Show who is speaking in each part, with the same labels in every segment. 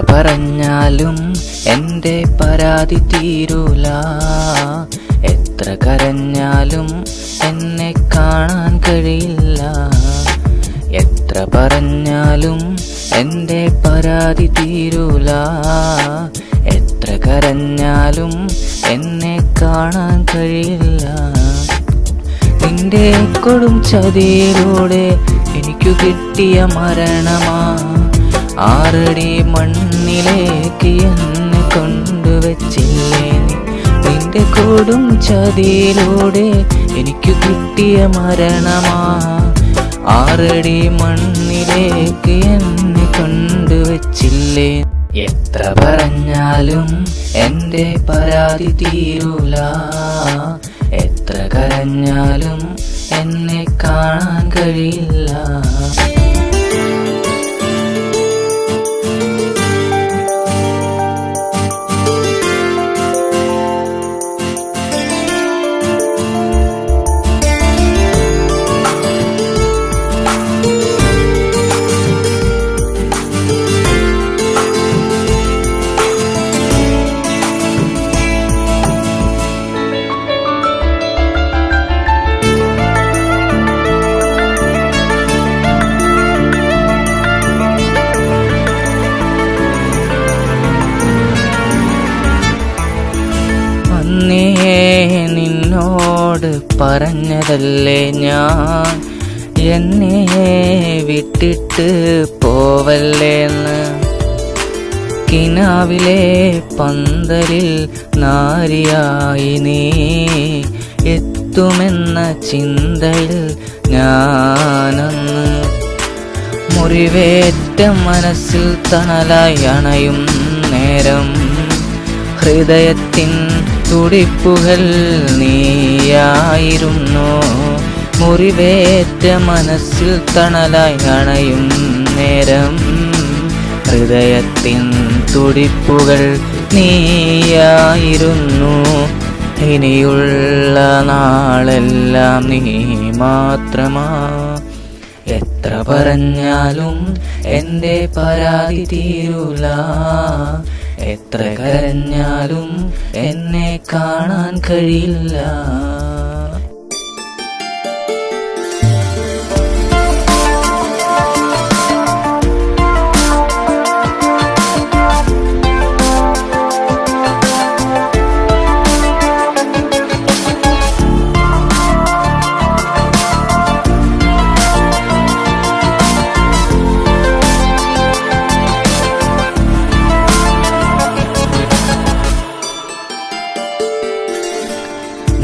Speaker 1: പറഞ്ഞാലും എൻ്റെ പരാതി തീരൂല, എത്ര കരഞ്ഞാലും എന്നെ കാണാൻ കഴിയില്ല. എത്ര പറഞ്ഞാലും എൻ്റെ പരാതി തീരൂല, എത്ര കരഞ്ഞാലും എന്നെ കാണാൻ കഴിയില്ല. നിന്റെ കൊടും ചതിയിലൂടെ എനിക്കു കിട്ടിയ മരണമാ, 6 അടി മണ്ണിലേക്ക് എന്നെ കൊണ്ടുവച്ചില്ലേ നീ. നിന്റെ കൊടും ചതിയിലൂടെ എനിക്കു കിട്ടിയ മരണമാ, 6 അടി മണ്ണിലേക്ക് എന്നെ കൊണ്ടുവച്ചില്ലേ. എത്ര പറഞ്ഞാലും എൻ്റെ പരാതി തീരൂല, എത്ര കരഞ്ഞാലും എന്നെ കാണാൻ കഴിയില്ല. നിന്നോട് പറഞ്ഞതല്ലേ ഞാൻ, എന്നെ വിട്ടിട്ട് പോവല്ലേന്ന്. കിനാവിലെ പന്തലിൽ നാരിയായി നീ എത്തുമെന്ന ചിന്തയിൽ ഞാനന്ന് മുറിവേറ്റ മനസ്സിൽ തണലായി അണയും നേരം, ഹൃദയത്തിൻ തുടിപ്പുകൾ നീയായിരുന്നു. മുറിവേറ്റ മനസ്സിൽ തണലായി അണയും നേരം, ഹൃദയത്തിൻ തുടിപ്പുകൾ നീയായിരുന്നു. ഇനിയുള്ള നാളെല്ലാം നീ മാത്രമാ, എത്ര പറഞ്ഞാലും എൻ്റെ പരാതി തീരൂല, എത്ര കരഞ്ഞാലും എന്നെ കാണാൻ കഴിയില്ല.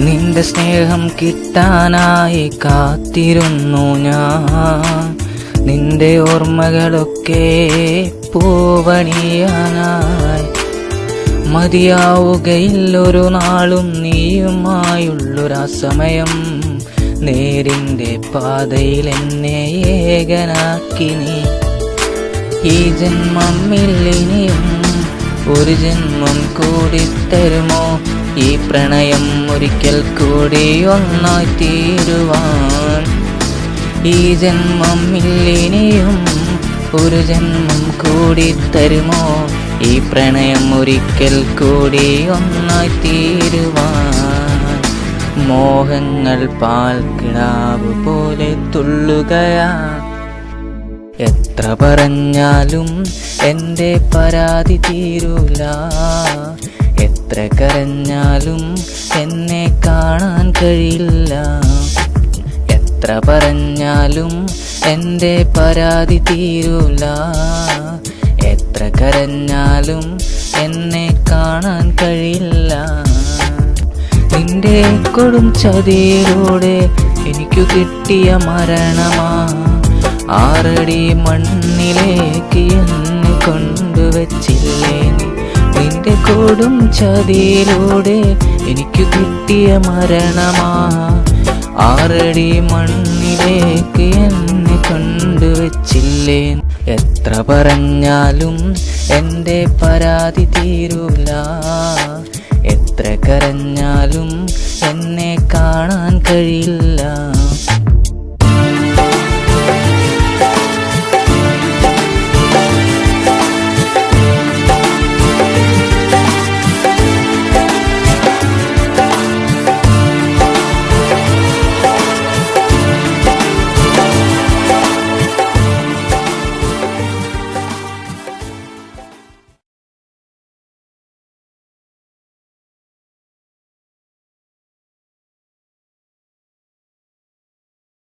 Speaker 1: നിന്റെ സ്നേഹം കിട്ടാനായി കാത്തിരുന്നു ഞാൻ, നിന്റെ ഓർമ്മകളൊക്കെ പൂവണിയാനായി. മതിയാവുകയില്ലൊരു നാളും നീയുമായുള്ളൊരാ സമയം, നേരിൻ്റെ പാതയിൽ എന്നെ ഏകനാക്കി നീ. ഈ ജന്മമിൽ ഇനിയും ഒരു ജന്മം കൂടി തരുമോ, ഈ പ്രണയം ഒരിക്കൽ കൂടി ഒന്നായി തീരുവാൻ. ഈ ജന്മമിൽ ഇനിയും ഒരു ജന്മം കൂടി തരുമോ, ഈ പ്രണയം ഒരിക്കൽ കൂടി ഒന്നായി തീരുവാൻ. മോഹങ്ങൾ പാൽക്കിടാവ് പോലെ തുള്ളുകയാ, എത്ര പറഞ്ഞാലും എൻ്റെ പരാതി തീരൂല, എത്ര കരഞ്ഞാലും എന്നെ കാണാൻ കഴിയില്ല. എത്ര പറഞ്ഞാലും എൻ്റെ പരാതി തീരൂല, എത്ര കരഞ്ഞാലും എന്നെ കാണാൻ കഴിയില്ല. നിന്റെ കൊടും ചതിയിലൂടെ എനിക്കു കിട്ടിയ മരണമാ, 6 അടി മണ്ണിലേക്ക് എന്നെ കൊണ്ടുവച്ചില്ലേ നീ. നിന്റെ കൊടും ചതിയിലൂടെ എനിക്കു കിട്ടിയ മരണമാ, 6 അടി മണ്ണിലേക്ക് എന്നെ കൊണ്ടുവച്ചില്ലേ. എത്ര പറഞ്ഞാലും എൻ്റെ പരാതി തീരൂല, എത്ര കരഞ്ഞാലും എന്നെ കാണാൻ കഴിയില്ല.